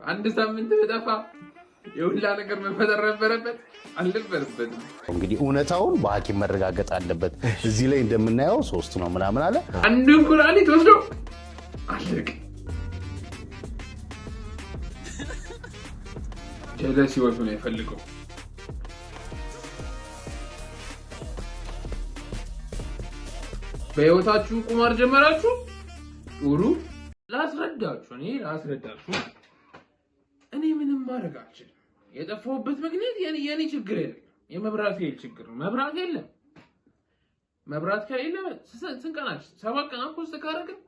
አንድ ሳምንት በጠፋ የሁላ ነገር መፈጠር ነበረበት አልነበረበትም። እንግዲህ እውነታውን በሐኪም መረጋገጥ አለበት። እዚህ ላይ እንደምናየው 3 ነው ምናምን አለ። አንዱን ኩላሊት ወስዶ አለቅ ጀለስ ይወጡ ነው የፈልገው። በህይወታችሁ ቁማር ጀመራችሁ? ጥሩ ላስረዳችሁ። እኔ ምንም ማድረግ አልችልም። የጠፋሁበት ምክንያት የኔ ችግር አይደለም፣ የመብራት ኃይል ችግር ነው። መብራት የለም። መብራት ከሌለ ስንቀናችን 7 ቀን ፖስት ካደረግን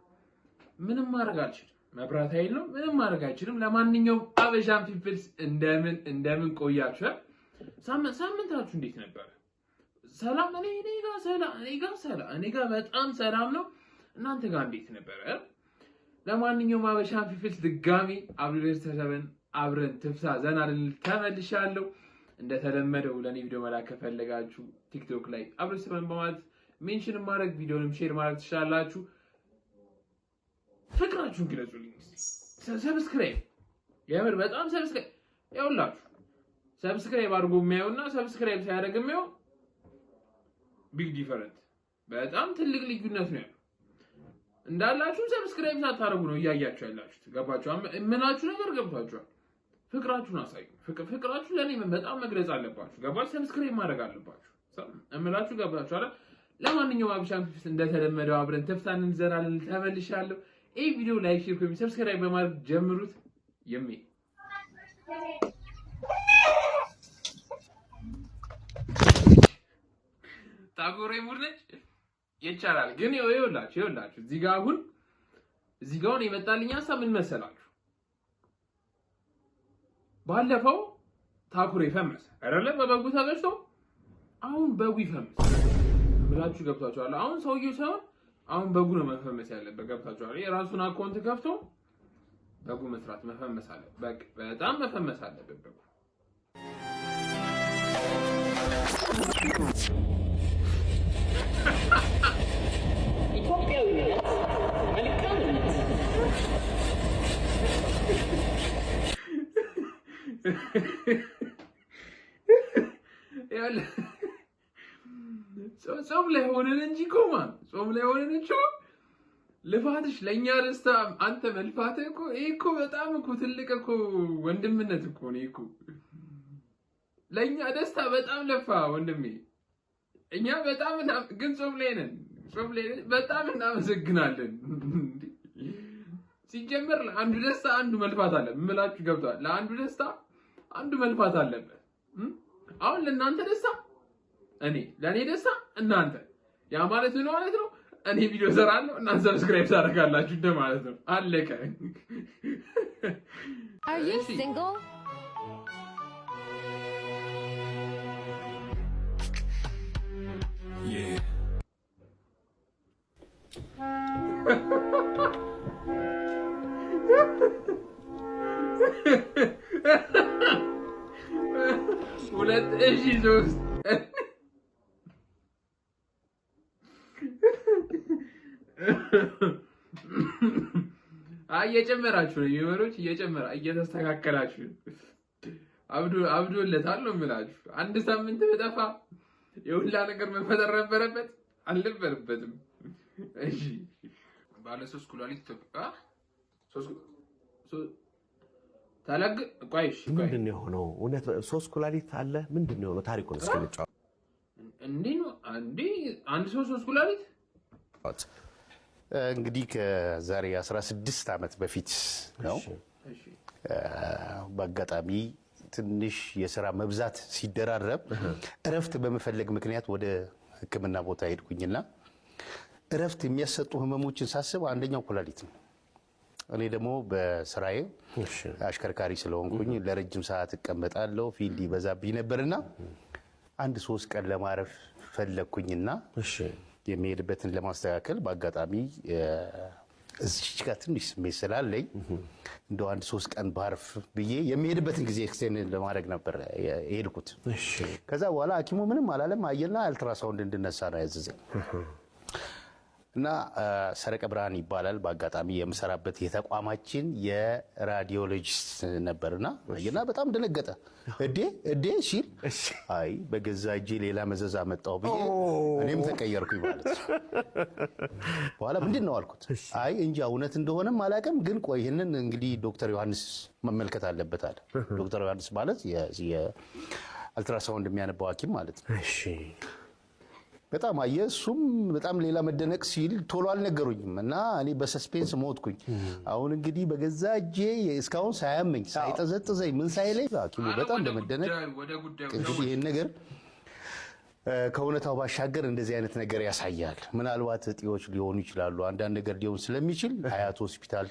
ምንም ማድረግ አልችልም። መብራት ኃይል ነው፣ ምንም ማድረግ አይችልም። ለማንኛውም አበሻን ፒፕልስ እንደምን ቆያችሁ? ሳምንታችሁ እንዴት ነበር? ሰላም? እኔ ጋር በጣም ሰላም ነው። እናንተ ጋር እንዴት ነበር? ለማንኛውም አበሻን ፒፕልስ ድጋሚ አብረን ትፍሳ ዘና ልንል ተመልሻለሁ። እንደተለመደው ለኔ ቪዲዮ መላክ ከፈለጋችሁ ቲክቶክ ላይ አብረን በማለት ሜንሽን ማድረግ ቪዲዮንም ሼር ማድረግ ትችላላችሁ። ፍቅራችሁን ግለጹልኝ። ሰብስክራይብ የምር በጣም ሰብስክራይብ ያውላችሁ። ሰብስክራይብ አድርጎ የሚያዩና ሰብስክራይብ ሳያደርግ የሚያዩ ቢግ ዲፈረንት፣ በጣም ትልቅ ልዩነት ነው ያለው። እንዳላችሁ ሰብስክራይብ ሳታደርጉ ነው እያያችሁ ያላችሁት። ገባችሁ? ምናችሁ ነገር ገብቷችኋል? ፍቅራችሁን አሳዩ። ፍቅራችሁ ለኔ በጣም መግለጽ አለባችሁ። ገባችሁ? ሰብስክራይብ ማድረግ አለባችሁ እምላችሁ። ገባችሁ? ለማንኛውም አብሻን ፒፕልስ እንደተለመደው አብረን ተፍታን እንዘራለን። ተመልሻለሁ። ይሄ ቪዲዮ ላይክ፣ ሼር፣ ኮሜንት፣ ሰብስክራይብ በማድረግ ጀምሩት። ታጎሬ ሙድ ነች ይቻላል። ግን ይኸውላችሁ እዚህ ጋር አሁን የመጣልኝ ሀሳብ ምን መሰላችሁ? ባለፈው ታኩሬ ፈመሰ አይደለ? በበጉ ተገጭቶ አሁን በጉ ይፈመስ ብላችሁ ገብታችኋል። አሁን ሰውዬው ሳይሆን አሁን በጉ ነው መፈመስ ያለበት። ገብታችኋል? የራሱን አካውንት ከፍቶ በጉ መስራት መፈመስ አለበት። በቃ በጣም መፈመስ አለበት በጉ። ጾም ላይ ሆነን እንጂ ጾም ላይ ሆነን እንጂ ልፋትሽ ለኛ ደስታ አንተ መልፋትህ እኮ ይሄ እኮ በጣም እኮ ትልቅ እኮ ወንድምነት እኮ ነው እኮ። ለኛ ደስታ በጣም ለፋ ወንድሜ። እኛ በጣም ግን ጾም ላይ ነን። በጣም እናመሰግናለን። ሲጀመር ለአንዱ ደስታ አንዱ መልፋት አለ። ምላችሁ ገብቷል? ለአንዱ ደስታ አንዱ መልፋት አለበት። አሁን ለእናንተ ደስታ ለእኔ ደስታ እናንተ፣ ያ ማለት ነው ማለት ነው። እኔ ቪዲዮ ሰራለሁ፣ እናንተ ሰብስክራይብ ታደርጋላችሁ እንደማለት ነው። አለቀ። Are you single? Yeah. ሁለት እሺ ሶስት እየጨመራችሁ ነው ዩመሮች፣ እየተስተካከላችሁ አብዶለታል ነው የምላችሁ። አንድ ሳምንት በጠፋ የሁላ ነገር መፈጠር ነበረበት አልነበረበትም? እሺ ባለ 3 ኩላሊት ታላቅ ቆይሽ ምንድን ነው የሆነው? እውነት 3 ኩላሊት አለ? ምንድን ነው የሆነው? ታሪኩን እስኪ እንጫወት። እንዴ ነው አንድ ሰው 3 ኩላሊት? እንግዲህ ከዛሬ 16 ዓመት በፊት ነው። በአጋጣሚ ትንሽ የሥራ መብዛት ሲደራረብ እረፍት በመፈለግ ምክንያት ወደ ሕክምና ቦታ ሄድኩኝና እረፍት የሚያሰጡ ህመሞችን ሳስብ አንደኛው ኩላሊት ነው። እኔ ደግሞ በስራዬ አሽከርካሪ ስለሆንኩኝ ለረጅም ሰዓት እቀመጣለሁ፣ ፊልድ ይበዛብኝ ነበርና 1-3 ቀን ለማረፍ ፈለግኩኝና የሚሄድበትን ለማስተካከል በአጋጣሚ እዚች ጋር ትንሽ ስሜት ስላለኝ እንደው 1-3 ቀን ባርፍ ብዬ የሚሄድበትን ጊዜ ኤክስቴንድ ለማድረግ ነበር የሄድኩት። ከዛ በኋላ ሐኪሙ ምንም አላለም። አየና አልትራሳውንድ እንድነሳ ነው ያዘዘኝ። እና ሰረቀ ብርሃን ይባላል በአጋጣሚ የምሰራበት የተቋማችን የራዲዮሎጂስት ነበርና እና በጣም ደነገጠ እዴ ሲል አይ በገዛ እጄ ሌላ መዘዝ አመጣው ብዬ እኔም ተቀየርኩኝ ማለት ነው። በኋላ ምንድነው አልኩት አይ እንጂ እውነት እንደሆነም አላውቅም ግን ቆይ ይሄንን እንግዲህ ዶክተር ዮሐንስ መመልከት አለበት አለ። ዶክተር ዮሐንስ ማለት የአልትራሳውንድ የሚያነባው ሐኪም ማለት ነው። እሺ በጣም አየሱም በጣም ሌላ መደነቅ ሲል ቶሎ አልነገሩኝም እና እኔ በሰስፔንስ ሞትኩኝ። አሁን እንግዲህ በገዛ እጄ እስካሁን ሳያመኝ ሳይጠዘጥዘኝ ምን ሳይለኝ ሐኪሙ በጣም ለመደነቅ እንግዲህ ይሄን ነገር ከእውነታው ባሻገር እንደዚህ አይነት ነገር ያሳያል። ምናልባት እጢዎች ሊሆኑ ይችላሉ አንዳንድ ነገር ሊሆን ስለሚችል ሀያት ሆስፒታል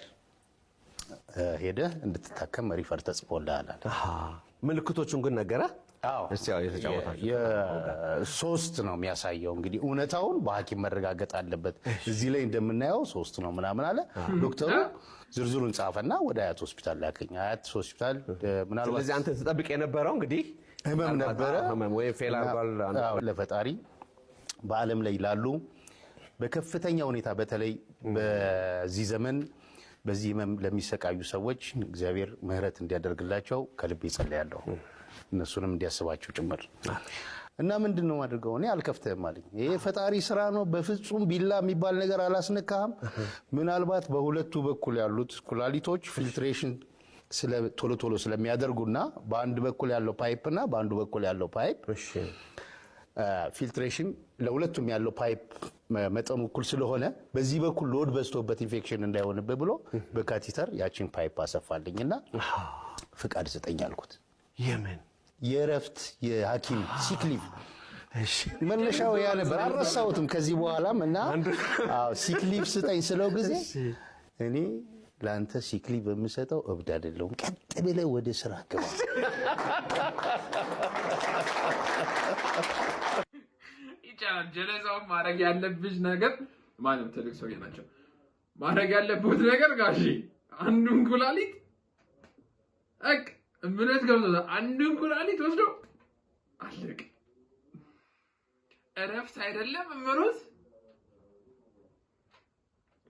ሄደ እንድትታከም ሪፈር ተጽፎልሃል አለ። ምልክቶቹን ግን ነገረ ሶስት ነው የሚያሳየው እንግዲህ እውነታውን በሐኪም መረጋገጥ አለበት። እዚህ ላይ እንደምናየው ሶስት ነው ምናምን አለ ዶክተሩ። ዝርዝሩን ጻፈና ወደ ሀያት ሆስፒታል ላከኝ። ሀያት ሆስፒታል ምናልባት ስለዚህ አንተ ተጠብቅ የነበረው እንግዲህ ህመም ነበረ ወይ ፌል አድርጓል። ለፈጣሪ በዓለም ላይ ላሉ በከፍተኛ ሁኔታ በተለይ በዚህ ዘመን በዚህ ህመም ለሚሰቃዩ ሰዎች እግዚአብሔር ምህረት እንዲያደርግላቸው ከልብ ይጸልያለሁ። እነሱንም እንዲያስባቸው ጭምር እና ምንድነው አድርገው እኔ አልከፍተህም አለኝ። ይሄ ፈጣሪ ስራ ነው በፍጹም ቢላ የሚባል ነገር አላስነካህም። ምናልባት በሁለቱ በኩል ያሉት ኩላሊቶች ፊልትሬሽን ቶሎ ቶሎ ስለሚያደርጉና በአንድ በኩል ያለው ፓይፕና በአንዱ በኩል ያለው ፓይፕ ፊልትሬሽን ለሁለቱም ያለው ፓይፕ መጠኑ እኩል ስለሆነ በዚህ በኩል ሎድ በዝቶበት ኢንፌክሽን እንዳይሆንበት ብሎ በካቲተር ያቺን ፓይፕ አሰፋልኝና ፍቃድ ስጠኝ አልኩት። የምን የረፍት የሐኪም ሲክሊቭ መነሻው ያ ነበር አልረሳሁትም ከዚህ በኋላም እና ሲክሊቭ ስጠኝ ስለው ጊዜ እኔ ላንተ ሲክሊቭ በምሰጠው እብድ አይደለሁም ቀጥ ብለህ ወደ ስራ ገባ። ይቻላል ጀለዛው ማድረግ ያለብሽ ነገር ማለት ትልቅ ሰው ናቸው ማድረግ ያለበት ነገር ጋሺ አንዱን ኩላሊት እምነት ገብቶታ አንዱን ኩላሊት ወስዶ አለቅ እረፍት አይደለም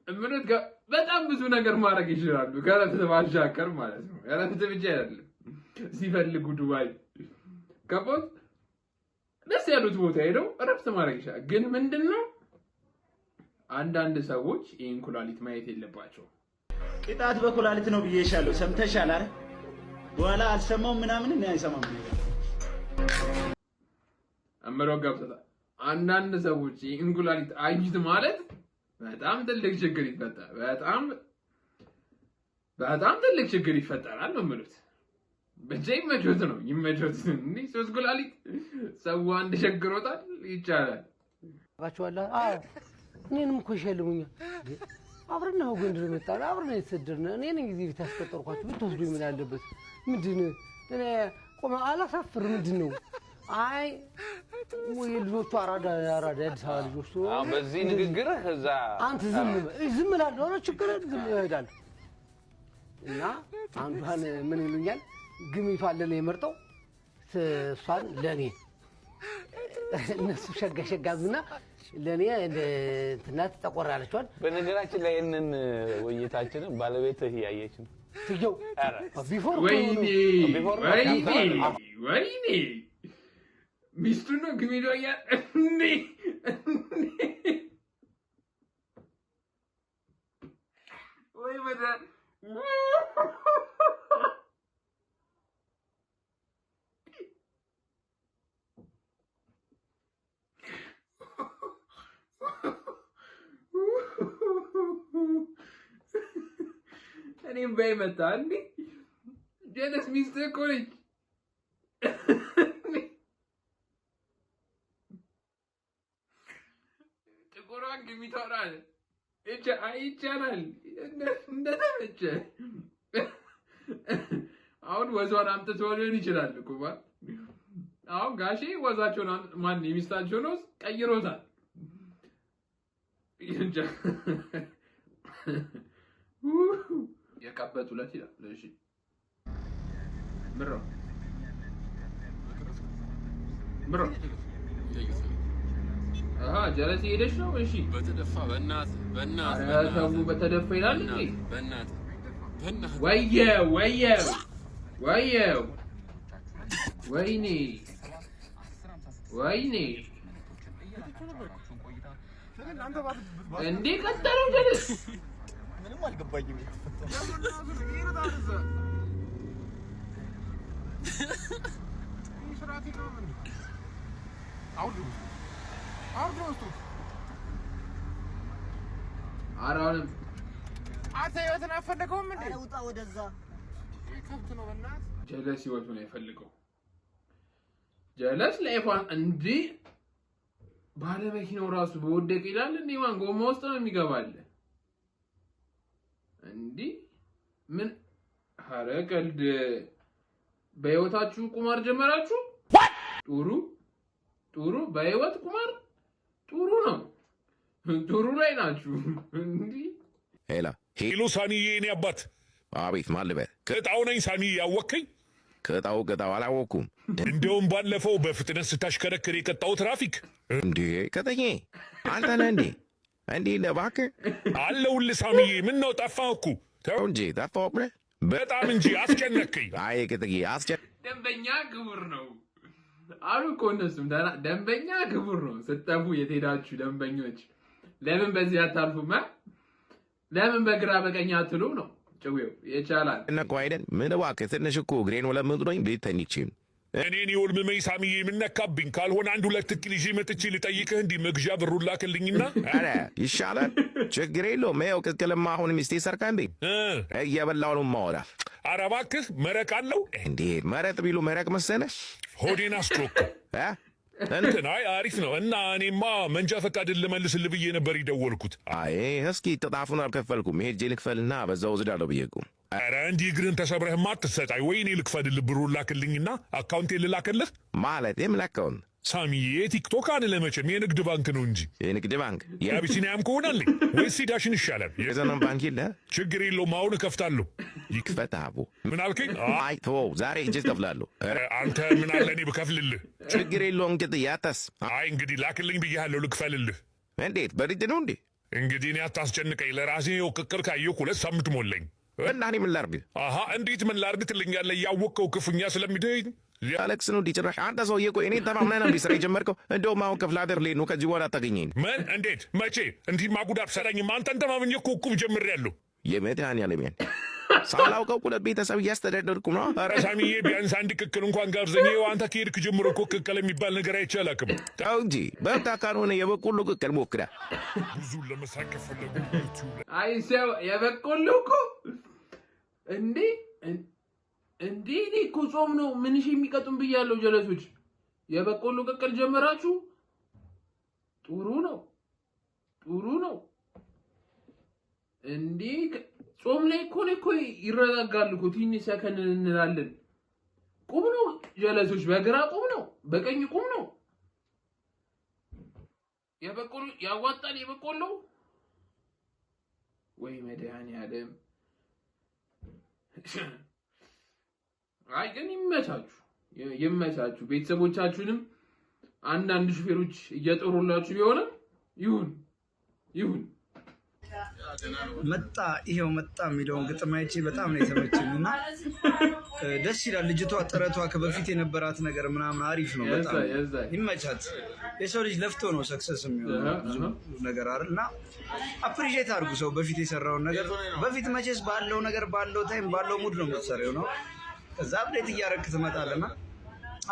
እምነት በጣም ብዙ ነገር ማድረግ ይችላሉ ከረፍት ባሻገር ማለት ነው። እረፍት ብቻ አይደለም ሲፈልጉ ዱባይ ከቦት ደስ ያሉት ቦታ ሄደው እረፍት ማድረግ ይችላል። ግን ምንድነው አንዳንድ ሰዎች ይሄን ኩላሊት ማየት የለባቸው። ቅጣት በኩላሊት ነው ብዬሻለሁ ሰምተሻል አይደል? በኋላ አልሰማው ምናምን እኔ አይሰማም አመረው ገብተታ አንዳንድ ሰዎች ይሄን ኩላሊት አይጅት ማለት በጣም ትልቅ ችግር ይፈጠራል። በጣም ትልቅ ችግር ይፈጠራል ነው ማለት በጀይ መጆት ነው ይመጆት እንዴ ሶስት ኩላሊት ሰው አንድ ቸግሮታል ይቻላል አባቸዋላ እኔንም እኮ ይሸልሙኛል አብረን ነው ጎንደር መጣን አብረን የተሰደርነ እኔ ነኝ ጊዜ ብታስቀጠርኳችሁ ብትወስዱኝ ምን አለበት ምንድነው እኔ ቆመ አላሳፍር ምንድነው አይ ወይ ልጆቹ አራዳ አዲስ አበባ ልጆቹ በዚህ ንግግር እዛ አንተ ዝም እላለሁ ነው ችግር ዝም እሄዳለሁ እና አንዷን ምን ይሉኛል ግሚቷን ለኔ መርጠው እሷን ለኔ እነሱ ሸጋሸጋዝና ለኔ እንትናት ተቆራለችዋል። በነገራችን ላይ እነን ወይታችንን ባለቤትህ ያያየች ነው ትየው ቢፎር ወይኔ ሚስቱ ነው ግሚቷ ያ እንዴ ወይ ወደ እኔም በይመጣ እንዴ ጀለስ ሚስት እኮ ነች። ጥቁሯን ግሚቷን አይቻላል እንደተመቸ አሁን ወዟን አምጥቶ ሊሆን ይችላል እኮ አሁን ጋሼ ወዛቸውን ማን የሚስታቸው ነው ቀይሮታል። የቀበጡለት ይላል። እሺ ብሮ ጀለስ ሄደሽ ነው? እሺ በተደፋ በእናት ኧረ ተው በተደፋ ይላል እንዴ? በእናት ወየው ወይኔ እንዴ ቀጠለው ጀለስ ምንም አልገባኝም። አራውንም አንተ ህይወትን አፈለገውም እንዴ? ውጣ ወደዛ። ከብት ነው በእናት ጀለስ ህይወቱን አይፈልገው። ጀለስ ላይፋን እንዴ ባለ መኪናው ራሱ በወደቀ ይላል እንዴ? ማን ጎማ ውስጥ ነው የሚገባል እንዴ? ምን ኧረ ቀልድ። በህይወታችሁ ቁማር ጀመራችሁ? ጥሩ በህይወት ቁማር ጥሩ ነው። ጥሩ ላይ ናችሁ እንዴ? ሄሎ ሳኒዬ፣ የኔ አባት። አቤት ማልበት ቅጣው ነኝ ሳኒዬ፣ ያወቅከኝ? ቅጣው አላወኩም። እንደውም ባለፈው በፍጥነት ስታሽከረክር የቀጣው ትራፊክ እንዴ ቅጥዬ አንተ ነህ እንዴ? እንዴ እባክህ አለሁልህ ሳሚዬ። ምን ነው ጠፋህ እኮ። ተው እንጂ ጠፋሁብህ በጣም እንጂ አስጨነቅከኝ። አይ ቅጥዬ ደንበኛ ግቡር ነው አሉ እኮ እነሱም ደንበኛ ግቡር ነው። ስትጠፉ የት ሄዳችሁ ደንበኞች? ለምን በዚህ አታልፉም? ለምን በግራ በቀኝ አትሉ ነው? ጭዌው ይቻላል እነኮ አይደል? ምን እባክህ ትንሽ እኮ እግሬን ወለምጡኝ ቤት ተኝቼም እኔን የወልምመኝ ሳሚዬ፣ የምነካብኝ ካልሆነ 1-2 እክል ይዤ መጥቼ ልጠይቅህ እንዲህ መግዣ ብሩን ላክልኝና። ኧረ ይሻላል፣ ችግር የለውም። ይኸው ቅቅልማ አሁን ሚስቴ ሰርካንብኝ እየበላሁ ነው የማወራ። ኧረ እባክህ መረቅ አለው እንዴ? መረጥ ቢሉ መረቅ መሰለህ? ሆዴን አስጮክ እንትን። አይ አሪፍ ነው። እና እኔማ መንጃ ፈቃድን ልመልስልህ ብዬ ነበር የደወልኩት። አይ እስኪ ጥጣፉን አልከፈልኩም። ሄጄ ልክፈልና በዛው ወስዳለሁ ብዬ እኮ። ኧረ እንዲህ እግርህን ተሰብረህማ አትሰጣይ። ወይ እኔ ልክፈልልህ፣ ብሩን ላክልኝና አካውንቴን ልላክልህ። ማለት የምላከውን ሳሚዬ ቲክቶክ አንለመቼም የንግድ ባንክ ነው እንጂ። የንግድ ባንክ የአቢሲኒያም ከሆናልኝ ወይስ ዳሽን ይሻላል? የዘመን ባንክ የለ? ችግር የለውም አሁን እከፍታለሁ። ይክፈት አቦ። ምን አልከኝ? አይ ተወው፣ ዛሬ እጄ እከፍላለሁ። አንተ ምን አለ እኔ ብከፍልልህ? ችግር የለውም እንግዲህ ያታስ። አይ እንግዲህ ላክልኝ ብያለሁ፣ ልክፈልልህ። እንዴት በድድ ነው እንዴ? እንግዲህ እኔ አታስጨንቀኝ። ለራሴ የው ቅቅር ካየሁ 2 ሳምንት ሞላኝ። እና እኔ ምን ላድርግ? አሃ እንዴት ምን ላድርግ ትለኛለህ? ያወቅከው ክፉኛ ስለሚደኝ ያለቅስ ነው ዲጭራሽ። አንተ ሰውዬ ቆይ እኔን ተማምነህ ነው ስራ የጀመርከው? እንደውም አሁን ክፍለ ሀገር ልሄድ ነው፣ ከዚህ በኋላ አታገኘኝ። ምን? እንዴት? መቼ? እንዲህ ማጉዳት ሰራኝም። አንተን ተማምኜ እኮ እቁብ ጀምሬያለሁ። የመድኃኒዓለም ሳላውቀው ሁለት ቤተሰብ እያስተዳደርኩ ነው። ኧረ ሳሚዬ ቢያንስ አንድ ቅቅል እንኳን ጋብዘኝ። አንተ ከሄድክ ጀምሮ እኮ ቅቅል የሚባል ነገር አይቼ አላውቅም። ተው እንጂ በቃ ካልሆነ የበቆሎ ቅቅል ሞክራ። ብዙ ለመሳቅ ፈለጉ። አይ ሰው የበቆሎ እኮ እንዴ እኔ እኮ ጾም ነው ምንሽ የሚቀጡም ብያለሁ። ጀለሶች የበቆሎ ቅቅል ጀመራችሁ? ጥሩ ነው እንዴ። ጾም ላይ እኮ ይረጋጋሉ እኮ። ትንሽ ሰከን እንላለን። ቁም ነው ጀለሶች፣ በግራ ቁም ነው፣ በቀኝ ቁም ነው። የበቆሎ ያዋጣል። የበቆሎ ወይ መድኃኒዓለም። አይ ግን ይመቻችሁ። ቤተሰቦቻችሁንም አንዳንድ ሹፌሮች እየጠሩላችሁ ቢሆንም ይሁን። መጣ የሚለውን ግጥም አይቼ በጣም ነው የተመቸኝ እና ደስ ይላል። ልጅቷ ጥረቷ ከበፊት የነበራት ነገር ምናምን አሪፍ ነው። በጣም ይመቻት። የሰው ልጅ ለፍቶ ነው ሰክሰስ የሚሆነው ብዙ ነገር አይደል? እና አፕሪሼት አድርጉ ሰው በፊት የሰራውን ነገር። በፊት መቼስ ባለው ነገር ባለው ታይም ባለው ሙድ ነው የምትሰራው ነው። ከዛ አፕዴት እያደረግክ ትመጣለና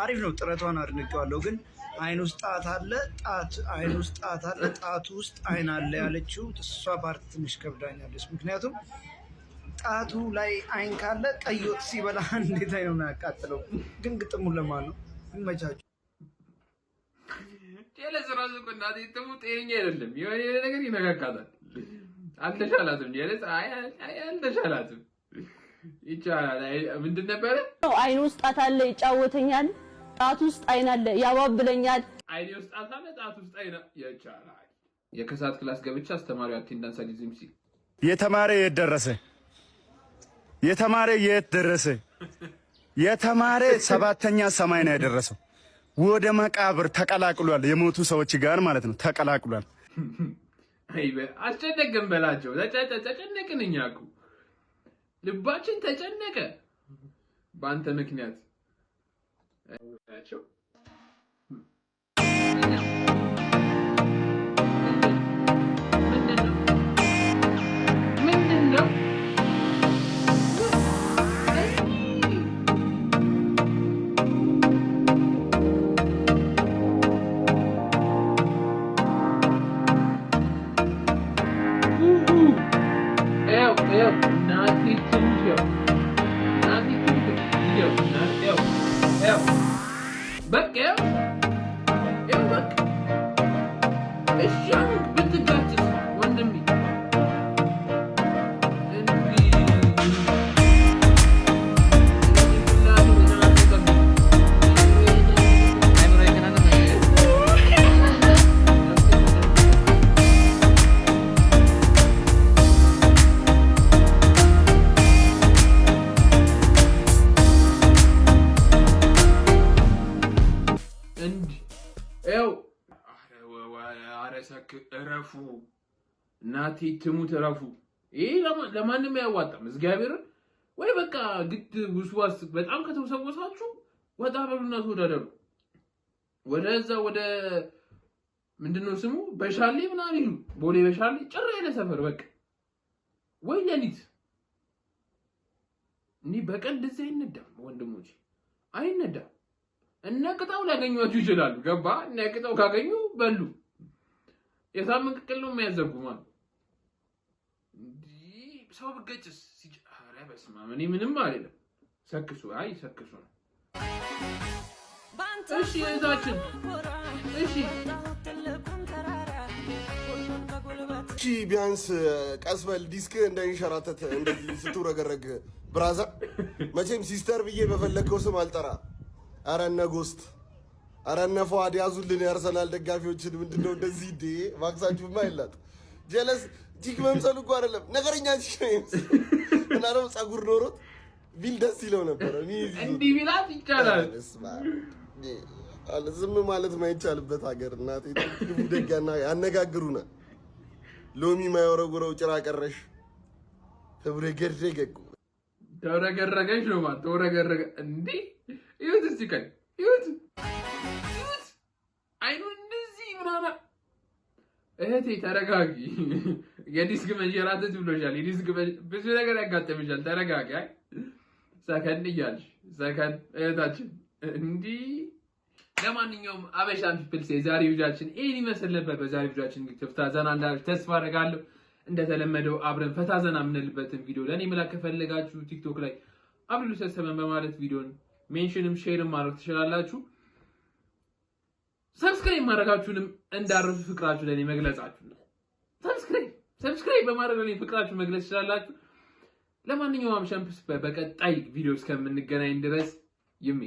አሪፍ ነው። ጥረቷን አድንቄዋለሁ። ግን አይን ውስጥ ጣት አለ፣ ጣቱ ውስጥ አይን አለ ያለችው እሷ ፓርት ትንሽ ከብዳኛለች። ምክንያቱም ጣቱ ላይ አይን ካለ ቀይ ወጥ ሲበላ እንዴት አይነው የሚያቃጥለው? ግን ግጥሙን ለማን ነው? ይመቻችሁ። ጀለስ ራሱ እኮ እናቴ ትሙ ጤነኛ አይደለም። የሆነ ነገር ይነካካታል። አልተሻላትም ጀለስ። አልተሻላትም። ይቻላል። ምንድን ነበረ? አይን ውስጥ ጣት አለ ይጫወተኛል፣ ጣት ውስጥ አይን አለ ያባብለኛል። አይኔ ውስጥ ጣት አለ፣ ጣት ውስጥ አይን ይቻላል። የከሳት ክላስ ገብቻ አስተማሪው አቴንዳንስ አሊዝም ሲል የተማረ የት ደረሰ? የተማረ 7ኛ ሰማይ ነው የደረሰው። ወደ መቃብር ተቀላቅሏል። የሞቱ ሰዎች ጋር ማለት ነው ተቀላቅሏል። አስጨነቅን በላቸው። ተጨነቅን፣ እኛ እኮ ልባችን ተጨነቀ በአንተ ምክንያት። ምንድን ነው? እረፉ፣ እናቴ ትሙት እረፉ። ይሄ ለማንም አያዋጣም። እግዚአብሔርን ወይ በቃ ግድ ውስዋስ በጣም ከተወሰወሳችሁ ወጣ በሉና ተወዳደሩ። ወደዛ ወደ ምንድነው ስሙ በሻሌ ምናምን ይሉ ቦሌ በሻሌ ጭራ ያለ ሰፈር በቃ ወይ ሌሊት እንዲህ በቀን እንደዚህ አይነዳም ወንድሞች፣ አይነዳም። እነ ቅጣው ሊያገኟችሁ ይችላሉ። ገባ? እነ ቅጣው ካገኙ በሉ የሳምንት ቅቅል ነው የሚያዘጉ ማለት እንዲህ ሰው ብገጭስ ኧረ በስመ አብ እኔ ምንም አይደለም። ሰክሱ አይ ሰክሱ ነው። እሺ እህታችን እሺ ቢያንስ ቀስበል ዲስክ እንዳይንሸራተት እንደዚህ ስትውረገረግ ብራዘር። መቼም ሲስተር ብዬ በፈለግከው ስም አልጠራ። ኧረ እነ ጎስት ኧረ እነ ፏድ ያዙልን የአርሰናል ደጋፊዎችን። ምንድነው እንደዚህ እንዴ? ማክሳችሁማ ይላጥ ጀለስ ቲክ መምሰሉ እኮ አይደለም ነገረኛ እና ደግሞ ጸጉር ኖሮት ቢል ደስ ይለው ነበር። እንዲህ ቢላት ይቻላል። ዝም ማለት ማይቻልበት ሀገር እናቴ ትግቡ ደጋና ያነጋግሩናል። ሎሚ ማይወረጉረው ጭራ ቀረሽ ተብረገረገ ተወረገረገሽ ነው ማለት ተወረገረገ እንዴ? ይሁት እስቲ ቀን ይሁት አይኑ እንደዚህ ምናምን። እህቴ ተረጋጊ። የዲስክ መንሸራተት ብሎሻል። የዲስክ ብዙ ነገር ያጋጥምሻል። ተረጋጊ። አይ ሰከን እያልሽ ሰከን እህታችን እንዲህ። ለማንኛውም አበሻን ፒፕልስ የዛሬ ቪዲዮአችን ይሄን ይመስል ነበር። በዛሬ ቪዲዮአችን ተፍታ ዘና እንዳላችሁ ተስፋ አደርጋለሁ። እንደተለመደው አብረን ፈታ ዘና የምንልበትን ቪዲዮ ለኔ መላክ ከፈለጋችሁ ቲክቶክ ላይ አብዱ ሰሰመን በማለት ቪዲዮን ሜንሽንም ሼርም ማድረግ ትችላላችሁ። ሰብስክራይብ ማድረጋችሁንም እንዳረሱ ፍቅራችሁ ለኔ መግለጻችሁ ነው። ሰብስክራይብ በማድረግ ለኔ ፍቅራችሁ መግለጽ ትችላላችሁ። ለማንኛውም አበሻን ፒፕልስ በቀጣይ ቪዲዮ እስከምንገናኝ ድረስ ይሜ